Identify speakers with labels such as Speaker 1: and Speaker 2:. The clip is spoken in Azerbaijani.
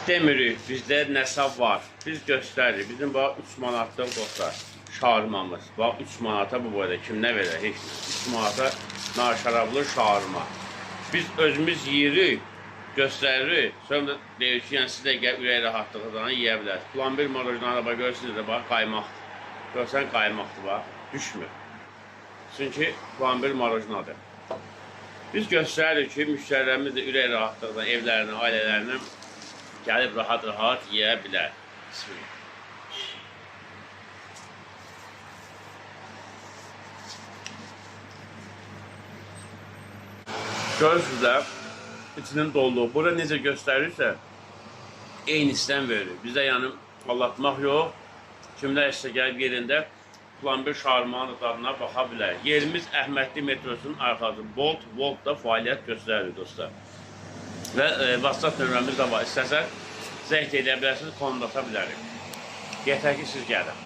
Speaker 1: Demirik, bizdə nəsab var. Biz göstəririk. Bizim bax 3 manatlıq dostlar şarmamız. Bax 3 manata bu boyda kim nə verər? Heç nə. 3 manata narşarablı şarma. Biz özümüz yeyirik, göstəririk. Sonra da deyirik ki, yəni siz də ürək rahatlığından yeyə bilərsiniz. Plomber marojnada bax görürsünüz də bax qaymaqdır. Görsən qaymaqdır bax, düşmür. Çünki plomber marojnadır. Biz göstəririk ki, müştərilərimiz də ürək rahatlığından evlərinə, ailələrinə gəlib rahat-rahat yeyə bilər. Bismillah. Görürsünüz də içinin doluluğu. Burada necə göstərirsə eynisindən verir. Bizdə yəni allatmaq yox. Kimlər isə gəlib yerində plomber şarmanın dadına baxa bilər. Yerimiz Əhmədli metrosunun arxası. Bolt, Voltda fəaliyyət göstərir dostlar. Və WhatsApp nömrəmiz də var. İstəsək zəng edə bilərsiniz, konumlata bilərik. Yetər ki, siz gəlin.